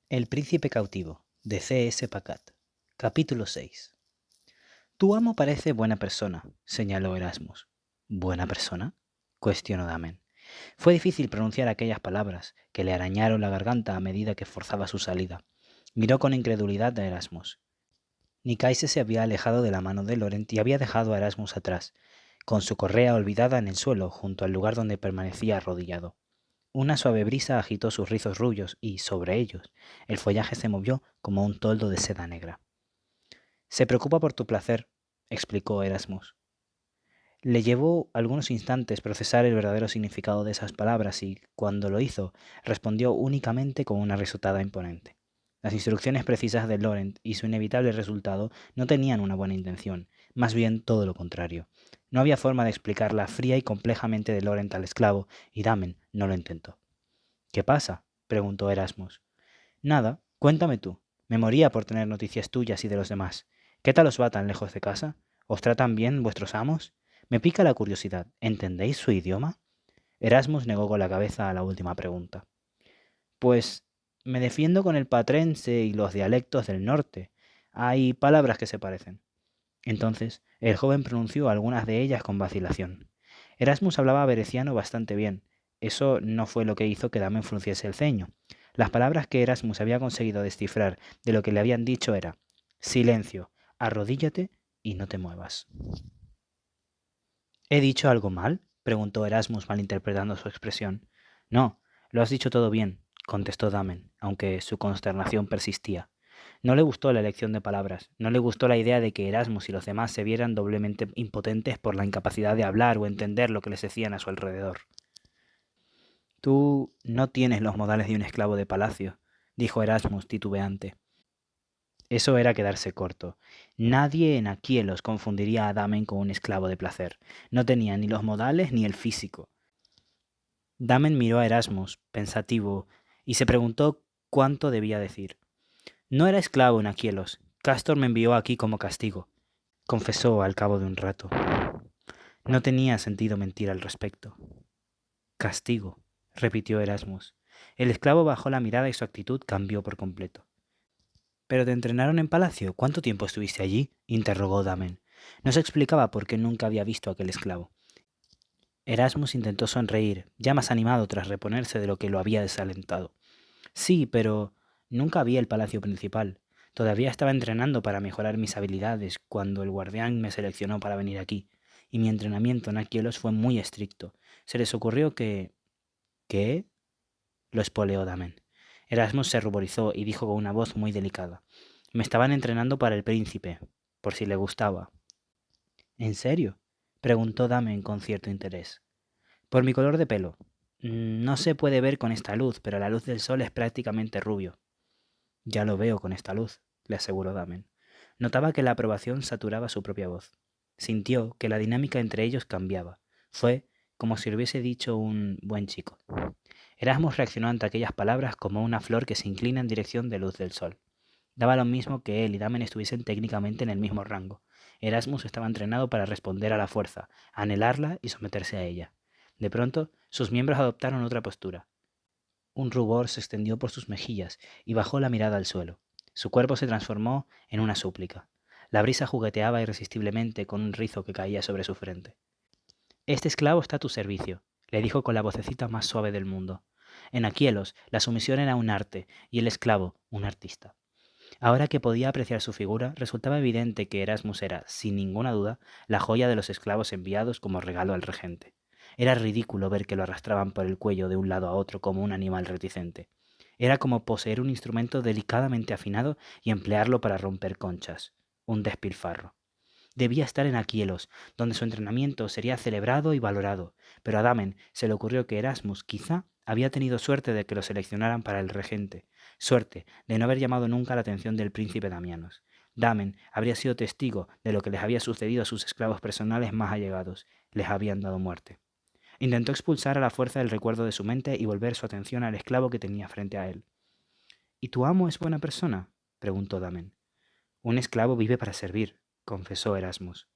El príncipe cautivo, de C. S. Pacat. Capítulo 6. Tu amo parece buena persona, señaló Erasmus. ¿Buena persona?, cuestionó Damen. Fue difícil pronunciar aquellas palabras, que le arañaron la garganta a medida que forzaba su salida. Miró con incredulidad a Erasmus. Nicaise se había alejado de la mano de Laurent y había dejado a Erasmus atrás, con su correa olvidada en el suelo, junto al lugar donde permanecía arrodillado. Una suave brisa agitó sus rizos rubios y, sobre ellos, el follaje se movió como un toldo de seda negra. Se preocupa por tu placer, explicó Erasmus. Le llevó algunos instantes procesar el verdadero significado de esas palabras y, cuando lo hizo, respondió únicamente con una risotada imponente. Las instrucciones precisas de Laurent y su inevitable resultado no tenían una buena intención, más bien todo lo contrario. No había forma de explicar la fría y compleja mente de Laurent al esclavo, y Damen no lo intentó. ¿Qué pasa?, preguntó Erasmus. Nada, cuéntame tú. Me moría por tener noticias tuyas y de los demás. ¿Qué tal os va tan lejos de casa? ¿Os tratan bien vuestros amos? Me pica la curiosidad. ¿Entendéis su idioma? Erasmus negó con la cabeza a la última pregunta. Pues me defiendo con el patrense y los dialectos del norte. Hay palabras que se parecen. Entonces, el joven pronunció algunas de ellas con vacilación. Erasmus hablaba bereciano bastante bien. Eso no fue lo que hizo que Damen frunciese el ceño. Las palabras que Erasmus había conseguido descifrar de lo que le habían dicho era: silencio, arrodíllate y no te muevas. ¿He dicho algo mal?, preguntó Erasmus malinterpretando su expresión. No, lo has dicho todo bien, contestó Damen, aunque su consternación persistía. No le gustó la elección de palabras, no le gustó la idea de que Erasmus y los demás se vieran doblemente impotentes por la incapacidad de hablar o entender lo que les decían a su alrededor. Tú no tienes los modales de un esclavo de palacio, dijo Erasmus titubeante. Eso era quedarse corto. Nadie en Aquielos confundiría a Damen con un esclavo de placer. No tenía ni los modales ni el físico. Damen miró a Erasmus, pensativo, y se preguntó cuánto debía decir. No era esclavo en Aquielos. Castor me envió aquí como castigo, confesó al cabo de un rato. No tenía sentido mentir al respecto. Castigo, repitió Erasmus. El esclavo bajó la mirada y su actitud cambió por completo. ¿Pero te entrenaron en palacio? ¿Cuánto tiempo estuviste allí?, interrogó Damen. No se explicaba por qué nunca había visto a aquel esclavo. Erasmus intentó sonreír, ya más animado tras reponerse de lo que lo había desalentado. Sí, pero nunca vi el palacio principal. Todavía estaba entrenando para mejorar mis habilidades cuando el guardián me seleccionó para venir aquí, y mi entrenamiento en Aquielos fue muy estricto. Se les ocurrió que... ¿Qué? Lo espoleó Damen. Erasmus se ruborizó y dijo con una voz muy delicada: Me estaban entrenando para el príncipe, por si le gustaba. ¿En serio?, preguntó Damen con cierto interés. Por mi color de pelo. No se puede ver con esta luz, pero la luz del sol es prácticamente rubio. Ya lo veo con esta luz, le aseguró Damen. Notaba que la aprobación saturaba su propia voz. Sintió que la dinámica entre ellos cambiaba. Fue como si hubiese dicho un buen chico. Erasmus reaccionó ante aquellas palabras como una flor que se inclina en dirección de luz del sol. Daba lo mismo que él y Damen estuviesen técnicamente en el mismo rango. Erasmus estaba entrenado para responder a la fuerza, anhelarla y someterse a ella. De pronto, sus miembros adoptaron otra postura. Un rubor se extendió por sus mejillas y bajó la mirada al suelo. Su cuerpo se transformó en una súplica. La brisa jugueteaba irresistiblemente con un rizo que caía sobre su frente. Este esclavo está a tu servicio, le dijo con la vocecita más suave del mundo. En Aquielos, la sumisión era un arte y el esclavo un artista. Ahora que podía apreciar su figura, resultaba evidente que Erasmus era, sin ninguna duda, la joya de los esclavos enviados como regalo al regente. Era ridículo ver que lo arrastraban por el cuello de un lado a otro como un animal reticente. Era como poseer un instrumento delicadamente afinado y emplearlo para romper conchas. Un despilfarro. Debía estar en Aquielos, donde su entrenamiento sería celebrado y valorado, pero a Damen se le ocurrió que Erasmus quizá había tenido suerte de que lo seleccionaran para el regente, suerte de no haber llamado nunca la atención del príncipe Damianos. Damen habría sido testigo de lo que les había sucedido a sus esclavos personales más allegados, les habían dado muerte. Intentó expulsar a la fuerza el recuerdo de su mente y volver su atención al esclavo que tenía frente a él. ¿Y tu amo es buena persona?, preguntó Damen. Un esclavo vive para servir, confesó Erasmus.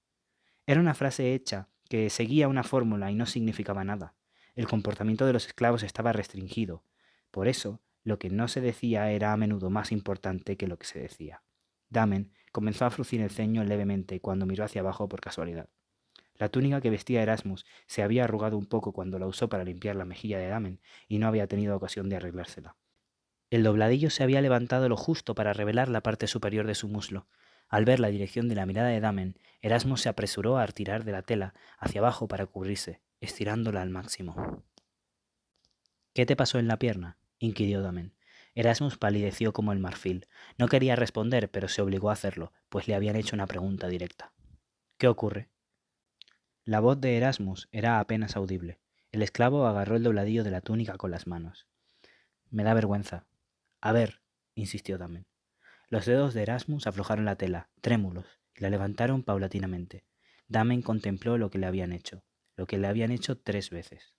Era una frase hecha, que seguía una fórmula y no significaba nada. El comportamiento de los esclavos estaba restringido. Por eso, Lo que no se decía era a menudo más importante que lo que se decía. Damen comenzó a fruncir el ceño levemente cuando miró hacia abajo por casualidad. La túnica que vestía Erasmus se había arrugado un poco cuando la usó para limpiar la mejilla de Damen y no había tenido ocasión de arreglársela. El dobladillo se había levantado lo justo para revelar la parte superior de su muslo. Al ver la dirección de la mirada de Damen, Erasmus se apresuró a tirar de la tela hacia abajo para cubrirse, estirándola al máximo. ¿Qué te pasó en la pierna?, inquirió Damen. Erasmus palideció como el marfil. No quería responder, pero se obligó a hacerlo, pues le habían hecho una pregunta directa. ¿Qué ocurre? La voz de Erasmus era apenas audible. El esclavo agarró el dobladillo de la túnica con las manos. Me da vergüenza. A ver, insistió Damen. Los dedos de Erasmus aflojaron la tela, trémulos, y la levantaron paulatinamente. Damen contempló lo que le habían hecho, lo que le habían hecho 3 veces.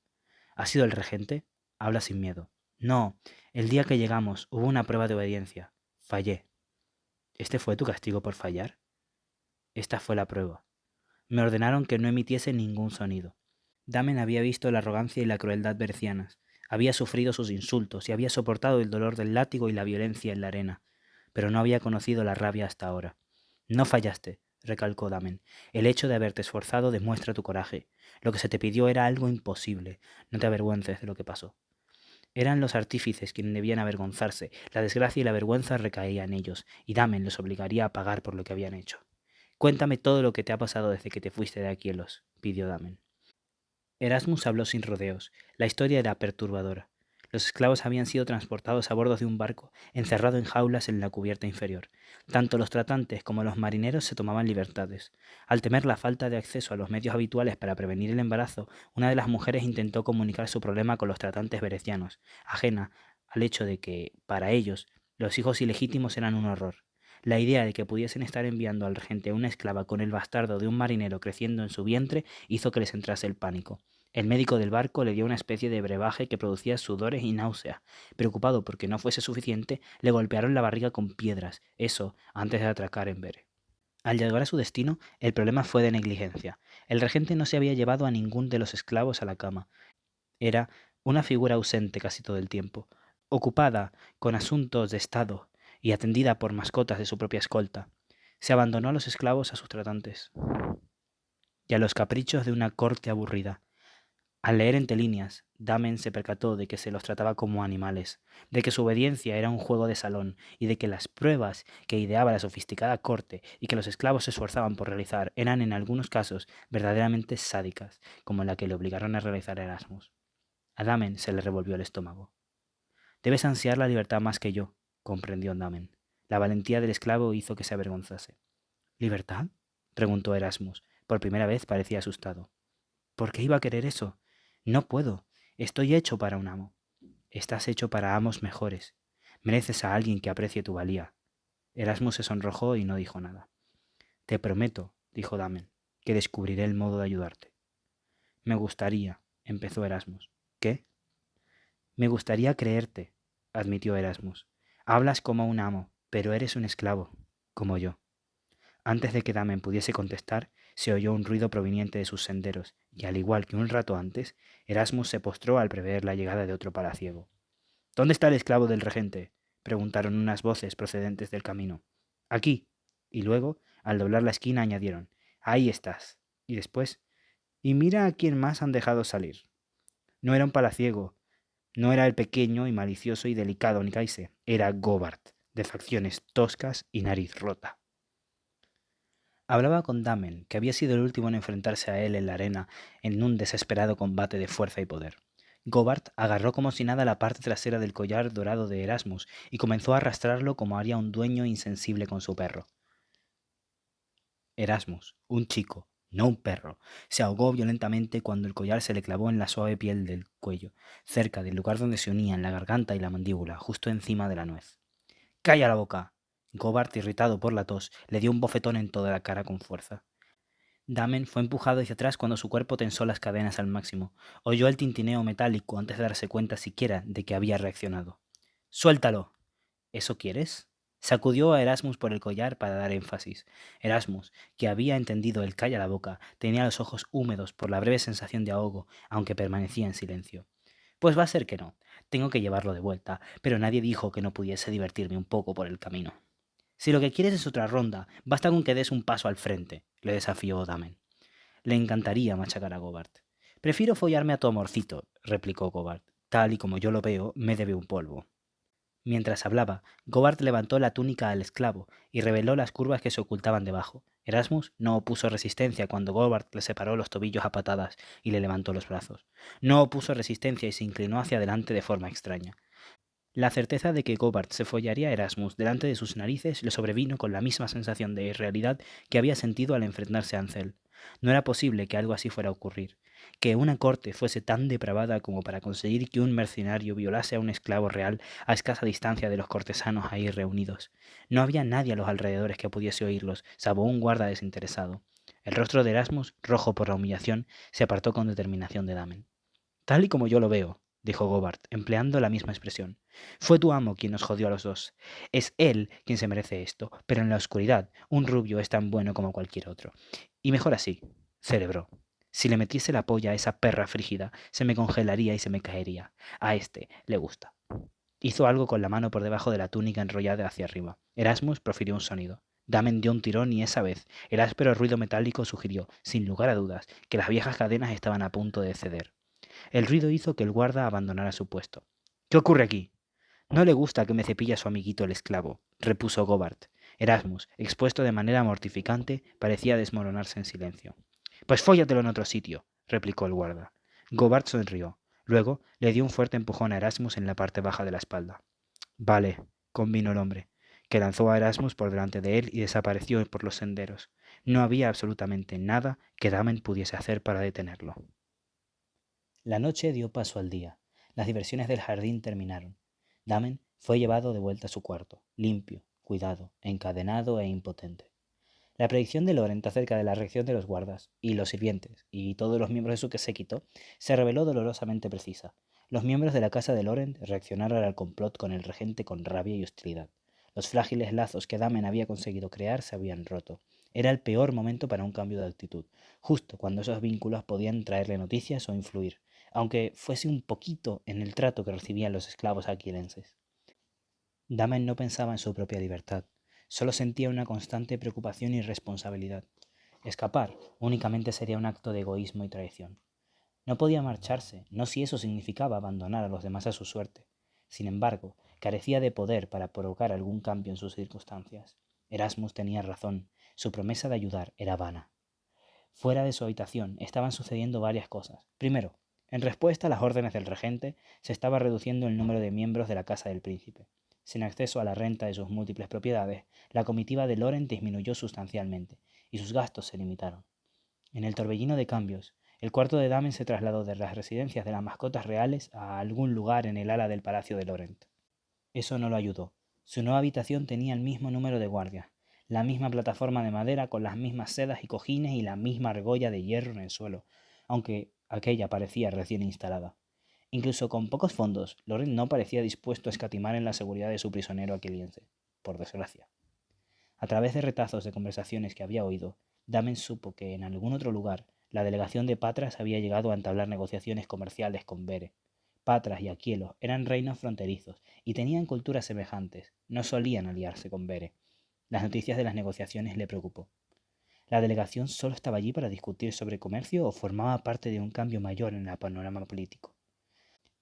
¿Ha sido el regente? Habla sin miedo. No, el día que llegamos hubo una prueba de obediencia. Fallé. ¿Este fue tu castigo por fallar? Esta fue la prueba. Me ordenaron que no emitiese ningún sonido. Damen había visto la arrogancia y la crueldad bercianas, había sufrido sus insultos y había soportado el dolor del látigo y la violencia en la arena, pero no había conocido la rabia hasta ahora. No fallaste, recalcó Damen. El hecho de haberte esforzado demuestra tu coraje. Lo que se te pidió era algo imposible. No te avergüences de lo que pasó. Eran los artífices quienes debían avergonzarse. La desgracia y la vergüenza recaían en ellos, y Damen los obligaría a pagar por lo que habían hecho. Cuéntame todo lo que te ha pasado desde que te fuiste de Aquielos, pidió Damen. Erasmus habló sin rodeos. La historia era perturbadora. Los esclavos habían sido transportados a bordo de un barco, encerrado en jaulas en la cubierta inferior. Tanto los tratantes como los marineros se tomaban libertades. Al temer la falta de acceso a los medios habituales para prevenir el embarazo, una de las mujeres intentó comunicar su problema con los tratantes berecianos, ajena al hecho de que, para ellos, los hijos ilegítimos eran un horror. La idea de que pudiesen estar enviando al regente una esclava con el bastardo de un marinero creciendo en su vientre hizo que les entrase el pánico. El médico del barco le dio una especie de brebaje que producía sudores y náuseas. Preocupado porque no fuese suficiente, le golpearon la barriga con piedras, eso antes de atracar en Bere. Al llegar a su destino, el problema fue de negligencia. El regente no se había llevado a ningún de los esclavos a la cama. Era una figura ausente casi todo el tiempo, ocupada con asuntos de estado y atendida por mascotas de su propia escolta. Se abandonó a los esclavos a sus tratantes y a los caprichos de una corte aburrida. Al leer entre líneas, Damen se percató de que se los trataba como animales, de que su obediencia era un juego de salón y de que las pruebas que ideaba la sofisticada corte y que los esclavos se esforzaban por realizar eran en algunos casos verdaderamente sádicas, como la que le obligaron a realizar Erasmus. A Damen se le revolvió el estómago. Debes ansiar la libertad más que yo, comprendió Damen. La valentía del esclavo hizo que se avergonzase. ¿Libertad?, preguntó Erasmus. Por primera vez parecía asustado. ¿Por qué iba a querer eso? No puedo. Estoy hecho para un amo. Estás hecho para amos mejores. Mereces a alguien que aprecie tu valía. Erasmus se sonrojó y no dijo nada. Te prometo, dijo Damen, que descubriré el modo de ayudarte. Me gustaría, empezó Erasmus. ¿Qué? Me gustaría creerte, admitió Erasmus. Hablas como un amo, pero eres un esclavo, como yo. Antes de que Damen pudiese contestar, se oyó un ruido proveniente de sus senderos, y al igual que un rato antes, Erasmus se postró al prever la llegada de otro palaciego. ¿Dónde está el esclavo del regente?, preguntaron unas voces procedentes del camino. Aquí. Y luego, al doblar la esquina, añadieron, ahí estás. Y después, y mira a quién más han dejado salir. No era un palaciego, no era el pequeño y malicioso y delicado Nicaise, era Gobart, de facciones toscas y nariz rota. Hablaba con Damen, que había sido el último en enfrentarse a él en la arena en un desesperado combate de fuerza y poder. Gobart agarró como si nada la parte trasera del collar dorado de Erasmus y comenzó a arrastrarlo como haría un dueño insensible con su perro. Erasmus, un chico, no un perro, se ahogó violentamente cuando el collar se le clavó en la suave piel del cuello, cerca del lugar donde se unían la garganta y la mandíbula, justo encima de la nuez. ¡Calla la boca! Gobart, irritado por la tos, le dio un bofetón en toda la cara con fuerza. Damen fue empujado hacia atrás cuando su cuerpo tensó las cadenas al máximo. Oyó el tintineo metálico antes de darse cuenta siquiera de que había reaccionado. ¡Suéltalo! ¿Eso quieres? Sacudió a Erasmus por el collar para dar énfasis. Erasmus, que había entendido el calla la boca, tenía los ojos húmedos por la breve sensación de ahogo, aunque permanecía en silencio. Pues va a ser que no. Tengo que llevarlo de vuelta, pero nadie dijo que no pudiese divertirme un poco por el camino. Si lo que quieres es otra ronda, basta con que des un paso al frente, le desafió Damen. Le encantaría machacar a Gobart. Prefiero follarme a tu amorcito, replicó Gobart. Tal y como yo lo veo, me debe un polvo. Mientras hablaba, Gobart levantó la túnica al esclavo y reveló las curvas que se ocultaban debajo. Erasmus no opuso resistencia cuando Gobart le separó los tobillos a patadas y le levantó los brazos. No opuso resistencia y se inclinó hacia adelante de forma extraña. La certeza de que Gobart se follaría a Erasmus delante de sus narices le sobrevino con la misma sensación de irrealidad que había sentido al enfrentarse a Ansel. No era posible que algo así fuera a ocurrir, que una corte fuese tan depravada como para conseguir que un mercenario violase a un esclavo real a escasa distancia de los cortesanos ahí reunidos. No había nadie a los alrededores que pudiese oírlos, salvo un guarda desinteresado. El rostro de Erasmus, rojo por la humillación, se apartó con determinación de Damen. Tal y como yo lo veo, dijo Gobart, empleando la misma expresión. Fue tu amo quien nos jodió a los dos. Es él quien se merece esto, pero en la oscuridad un rubio es tan bueno como cualquier otro. Y mejor así, celebró. Si le metiese la polla a esa perra frígida, se me congelaría y se me caería. A este le gusta. Hizo algo con la mano por debajo de la túnica enrollada hacia arriba. Erasmus profirió un sonido. Damen dio un tirón y esa vez el áspero ruido metálico sugirió, sin lugar a dudas, que las viejas cadenas estaban a punto de ceder. El ruido hizo que el guarda abandonara su puesto. ¿Qué ocurre aquí? No le gusta que me cepille a su amiguito el esclavo, repuso Gobart. Erasmus, expuesto de manera mortificante, parecía desmoronarse en silencio. Pues fóllatelo en otro sitio, replicó el guarda. Gobart sonrió. Luego le dio un fuerte empujón a Erasmus en la parte baja de la espalda. Vale, convino el hombre, que lanzó a Erasmus por delante de él y desapareció por los senderos. No había absolutamente nada que Damen pudiese hacer para detenerlo. La noche dio paso al día. Las diversiones del jardín terminaron. Damen fue llevado de vuelta a su cuarto, limpio, cuidado, encadenado e impotente. La predicción de Laurent acerca de la reacción de los guardas, y los sirvientes, y todos los miembros de su séquito, se reveló dolorosamente precisa. Los miembros de la casa de Laurent reaccionaron al complot con el regente con rabia y hostilidad. Los frágiles lazos que Damen había conseguido crear se habían roto. Era el peor momento para un cambio de actitud, justo cuando esos vínculos podían traerle noticias o influir, aunque fuese un poquito en el trato que recibían los esclavos aquilenses. Damen no pensaba en su propia libertad, solo sentía una constante preocupación y responsabilidad. Escapar únicamente sería un acto de egoísmo y traición. No podía marcharse, no si eso significaba abandonar a los demás a su suerte. Sin embargo, carecía de poder para provocar algún cambio en sus circunstancias. Erasmus tenía razón, su promesa de ayudar era vana. Fuera de su habitación estaban sucediendo varias cosas. Primero, en respuesta a las órdenes del regente, se estaba reduciendo el número de miembros de la casa del príncipe. Sin acceso a la renta de sus múltiples propiedades, la comitiva de Laurent disminuyó sustancialmente, y sus gastos se limitaron. En el torbellino de cambios, el cuarto de Damen se trasladó de las residencias de las mascotas reales a algún lugar en el ala del palacio de Laurent. Eso no lo ayudó. Su nueva habitación tenía el mismo número de guardias, la misma plataforma de madera con las mismas sedas y cojines y la misma argolla de hierro en el suelo, aunque aquella parecía recién instalada. Incluso con pocos fondos, Laurent no parecía dispuesto a escatimar en la seguridad de su prisionero aquiliense, por desgracia. A través de retazos de conversaciones que había oído, Damen supo que en algún otro lugar la delegación de Patras había llegado a entablar negociaciones comerciales con Bere. Patras y Aquielos eran reinos fronterizos y tenían culturas semejantes, no solían aliarse con Bere. Las noticias de las negociaciones le preocupó. ¿La delegación solo estaba allí para discutir sobre comercio o formaba parte de un cambio mayor en el panorama político?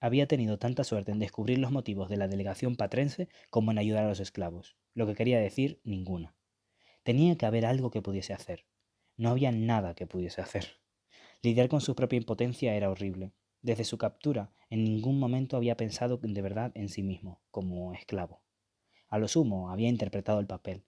Había tenido tanta suerte en descubrir los motivos de la delegación patrense como en ayudar a los esclavos, lo que quería decir ninguna. Tenía que haber algo que pudiese hacer. No había nada que pudiese hacer. Lidiar con su propia impotencia era horrible. Desde su captura, en ningún momento había pensado de verdad en sí mismo, como esclavo. A lo sumo, había interpretado el papel.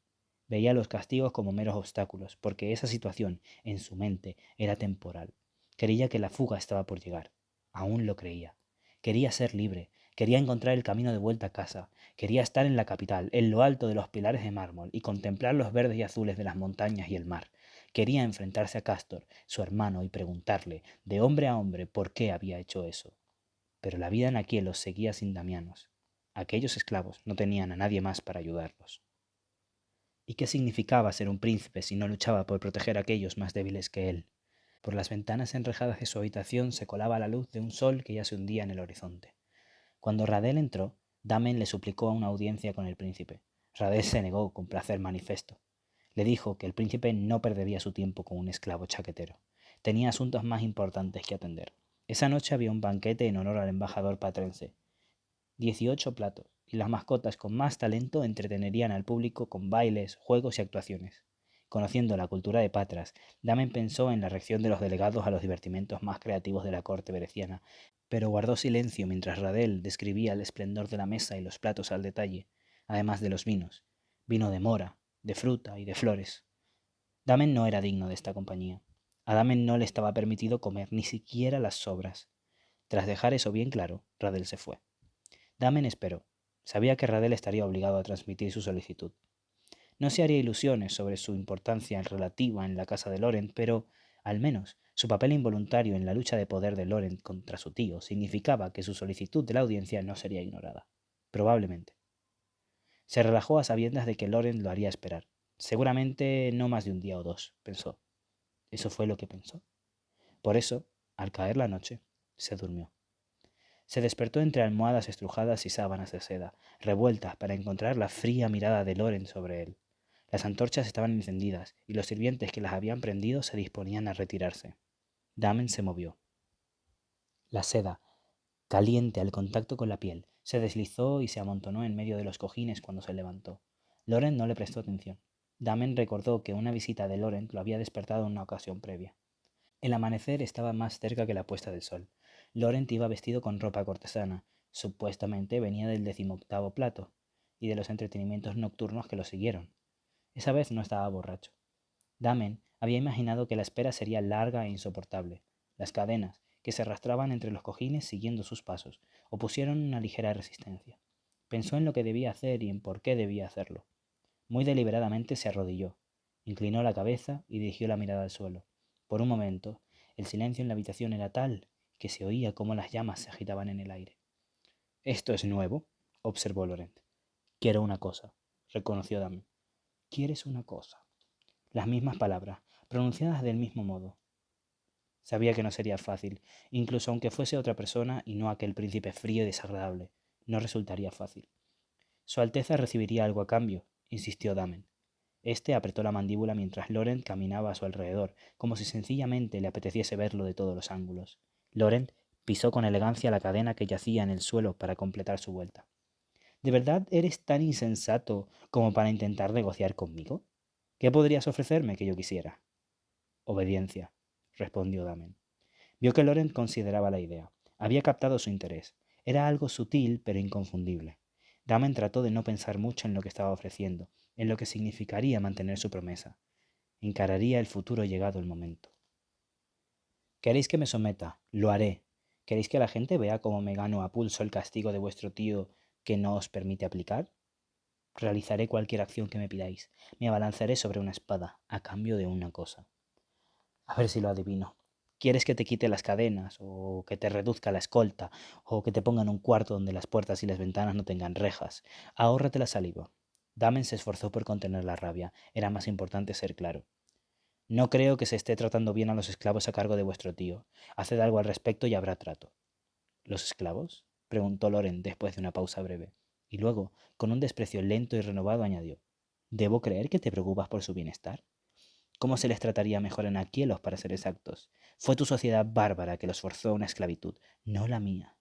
Veía los castigos como meros obstáculos, porque esa situación, en su mente, era temporal. Creía que la fuga estaba por llegar. Aún lo creía. Quería ser libre, quería encontrar el camino de vuelta a casa, quería estar en la capital, en lo alto de los pilares de mármol, y contemplar los verdes y azules de las montañas y el mar. Quería enfrentarse a Castor, su hermano, y preguntarle, de hombre a hombre, por qué había hecho eso. Pero la vida en Aquielos seguía sin Damianos. Aquellos esclavos no tenían a nadie más para ayudarlos. ¿Y qué significaba ser un príncipe si no luchaba por proteger a aquellos más débiles que él? Por las ventanas enrejadas de su habitación se colaba la luz de un sol que ya se hundía en el horizonte. Cuando Radel entró, Damen le suplicó una audiencia con el príncipe. Radel se negó con placer manifiesto. Le dijo que el príncipe no perdería su tiempo con un esclavo chaquetero. Tenía asuntos más importantes que atender. Esa noche había un banquete en honor al embajador patrense. 18 platos, y las mascotas con más talento entretenerían al público con bailes, juegos y actuaciones. Conociendo la cultura de Patras, Damen pensó en la reacción de los delegados a los divertimentos más creativos de la corte bereciana, pero guardó silencio mientras Radel describía el esplendor de la mesa y los platos al detalle, además de los vinos, vino de mora, de fruta y de flores. Damen no era digno de esta compañía. A Damen no le estaba permitido comer ni siquiera las sobras. Tras dejar eso bien claro, Radel se fue. Damen esperó. Sabía que Radel estaría obligado a transmitir su solicitud. No se haría ilusiones sobre su importancia relativa en la casa de Laurent, pero, al menos, su papel involuntario en la lucha de poder de Laurent contra su tío significaba que su solicitud de la audiencia no sería ignorada. Probablemente. Se relajó a sabiendas de que Laurent lo haría esperar. Seguramente no más de un día o dos, pensó. Eso fue lo que pensó. Por eso, al caer la noche, se durmió. Se despertó entre almohadas estrujadas y sábanas de seda, revueltas para encontrar la fría mirada de Loren sobre él. Las antorchas estaban encendidas y los sirvientes que las habían prendido se disponían a retirarse. Damen se movió. La seda, caliente al contacto con la piel, se deslizó y se amontonó en medio de los cojines cuando se levantó. Loren no le prestó atención. Damen recordó que una visita de Loren lo había despertado en una ocasión previa. El amanecer estaba más cerca que la puesta del sol. Laurent iba vestido con ropa cortesana. Supuestamente venía del 18º plato y de los entretenimientos nocturnos que lo siguieron. Esa vez no estaba borracho. Damen había imaginado que la espera sería larga e insoportable. Las cadenas, que se arrastraban entre los cojines siguiendo sus pasos, opusieron una ligera resistencia. Pensó en lo que debía hacer y en por qué debía hacerlo. Muy deliberadamente se arrodilló, inclinó la cabeza y dirigió la mirada al suelo. Por un momento, el silencio en la habitación era tal que se oía cómo las llamas se agitaban en el aire. «¿Esto es nuevo?», observó Laurent. «Quiero una cosa», reconoció Damen. «¿Quieres una cosa?». Las mismas palabras, pronunciadas del mismo modo. Sabía que no sería fácil, incluso aunque fuese otra persona y no aquel príncipe frío y desagradable. No resultaría fácil. Su Alteza recibiría algo a cambio, insistió Damen. Este apretó la mandíbula mientras Laurent caminaba a su alrededor, como si sencillamente le apeteciese verlo de todos los ángulos. Laurent pisó con elegancia la cadena que yacía en el suelo para completar su vuelta. ¿De verdad eres tan insensato como para intentar negociar conmigo? ¿Qué podrías ofrecerme que yo quisiera? Obediencia, respondió Damen. Vio que Laurent consideraba la idea. Había captado su interés. Era algo sutil pero inconfundible. Damen trató de no pensar mucho en lo que estaba ofreciendo, en lo que significaría mantener su promesa. Encararía el futuro llegado el momento. ¿Queréis que me someta? Lo haré. ¿Queréis que la gente vea cómo me gano a pulso el castigo de vuestro tío que no os permite aplicar? Realizaré cualquier acción que me pidáis. Me abalanzaré sobre una espada a cambio de una cosa. A ver si lo adivino. ¿Quieres que te quite las cadenas, o que te reduzca la escolta, o que te ponga en un cuarto donde las puertas y las ventanas no tengan rejas? Ahórrate la saliva. Damen se esforzó por contener la rabia. Era más importante ser claro. No creo que se esté tratando bien a los esclavos a cargo de vuestro tío. Haced algo al respecto y habrá trato. ¿Los esclavos?, preguntó Loren después de una pausa breve. Y luego, con un desprecio lento y renovado, añadió: ¿Debo creer que te preocupas por su bienestar? ¿Cómo se les trataría mejor en Aquielos, para ser exactos? Fue tu sociedad bárbara que los forzó a una esclavitud, no la mía.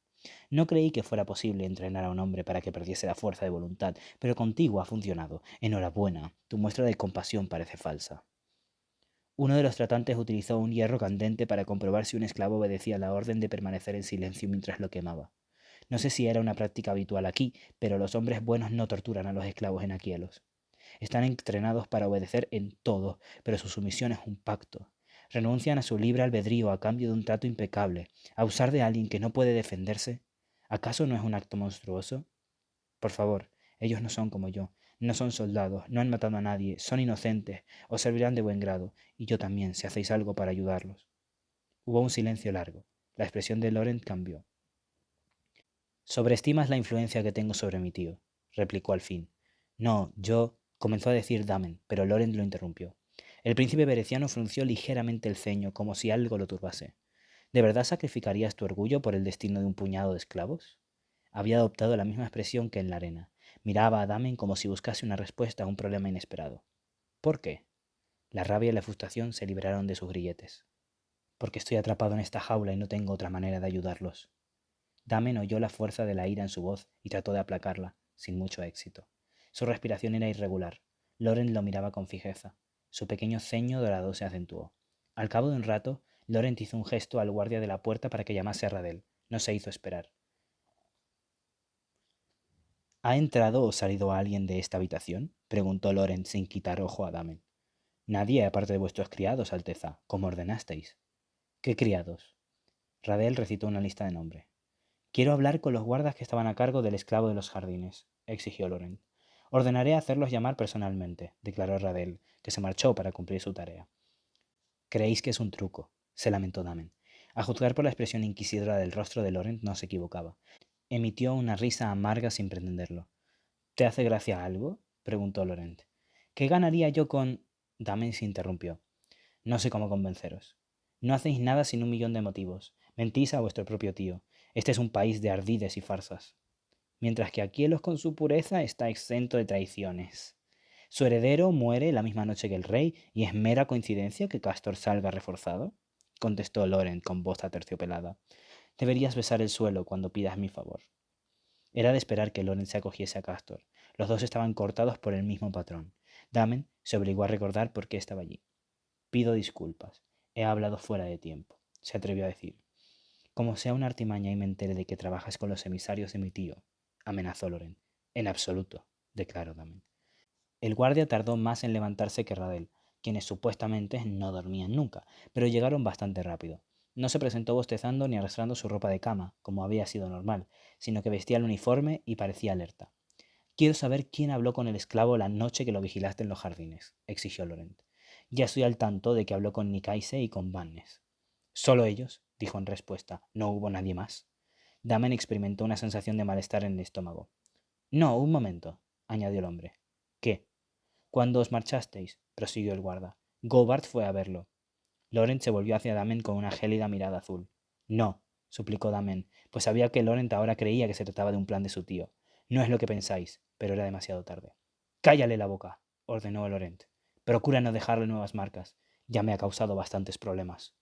No creí que fuera posible entrenar a un hombre para que perdiese la fuerza de voluntad, pero contigo ha funcionado. Enhorabuena, tu muestra de compasión parece falsa. Uno de los tratantes utilizó un hierro candente para comprobar si un esclavo obedecía la orden de permanecer en silencio mientras lo quemaba. No sé si era una práctica habitual aquí, pero los hombres buenos no torturan a los esclavos en Aquielos. Están entrenados para obedecer en todo, pero su sumisión es un pacto. Renuncian a su libre albedrío a cambio de un trato impecable. Abusar de alguien que no puede defenderse, ¿acaso no es un acto monstruoso? Por favor, ellos no son como yo. No son soldados, no han matado a nadie, son inocentes, os servirán de buen grado, y yo también, si hacéis algo para ayudarlos. Hubo un silencio largo. La expresión de Laurent cambió. Sobreestimas la influencia que tengo sobre mi tío, replicó al fin. No, yo, comenzó a decir Damen, pero Laurent lo interrumpió. El príncipe bereciano frunció ligeramente el ceño, como si algo lo turbase. ¿De verdad sacrificarías tu orgullo por el destino de un puñado de esclavos? Había adoptado la misma expresión que en la arena. Miraba a Damen como si buscase una respuesta a un problema inesperado. ¿Por qué? La rabia y la frustración se liberaron de sus grilletes. Porque estoy atrapado en esta jaula y no tengo otra manera de ayudarlos. Damen oyó la fuerza de la ira en su voz y trató de aplacarla, sin mucho éxito. Su respiración era irregular. Loren lo miraba con fijeza. Su pequeño ceño dorado se acentuó. Al cabo de un rato, Laurent hizo un gesto al guardia de la puerta para que llamase a Radel. No se hizo esperar. ¿Ha entrado o salido alguien de esta habitación? Preguntó Laurent sin quitar ojo a Damen. Nadie aparte de vuestros criados, Alteza, como ordenasteis. ¿Qué criados? Radel recitó una lista de nombres. Quiero hablar con los guardas que estaban a cargo del esclavo de los jardines, exigió Laurent. Ordenaré hacerlos llamar personalmente, declaró Radel, que se marchó para cumplir su tarea. Creéis que es un truco, se lamentó Damen. A juzgar por la expresión inquisidora del rostro de Laurent no se equivocaba. Emitió una risa amarga sin pretenderlo. ¿Te hace gracia algo? Preguntó Laurent. ¿Qué ganaría yo con...? Damen se interrumpió. No sé cómo convenceros. No hacéis nada sin 1 millón de motivos. Mentís a vuestro propio tío. Este es un país de ardides y farsas. Mientras que Aquielos con su pureza está exento de traiciones. Su heredero muere la misma noche que el rey y es mera coincidencia que Castor salga reforzado, contestó Laurent con voz aterciopelada. Deberías besar el suelo cuando pidas mi favor. Era de esperar que Laurent se acogiese a Castor. Los dos estaban cortados por el mismo patrón. Damen se obligó a recordar por qué estaba allí. Pido disculpas. He hablado fuera de tiempo, se atrevió a decir. Como sea una artimaña y me entere de que trabajas con los emisarios de mi tío, amenazó Laurent. En absoluto, declaró Damen. El guardia tardó más en levantarse que Radel, quienes supuestamente no dormían nunca, pero llegaron bastante rápido. No se presentó bostezando ni arrastrando su ropa de cama, como había sido normal, sino que vestía el uniforme y parecía alerta. Quiero saber quién habló con el esclavo la noche que lo vigilaste en los jardines, exigió Laurent. Ya estoy al tanto de que habló con Nicaise y con Bannes. Solo ellos, dijo en respuesta. No hubo nadie más. Damen experimentó una sensación de malestar en el estómago. No, un momento, añadió el hombre. ¿Qué? Cuando os marchasteis, prosiguió el guarda, Gobart fue a verlo. Laurent se volvió hacia Damen con una gélida mirada azul. No, suplicó Damen, pues sabía que Laurent ahora creía que se trataba de un plan de su tío. No es lo que pensáis, pero era demasiado tarde. Cállale la boca, ordenó Laurent. Procura no dejarle nuevas marcas. Ya me ha causado bastantes problemas.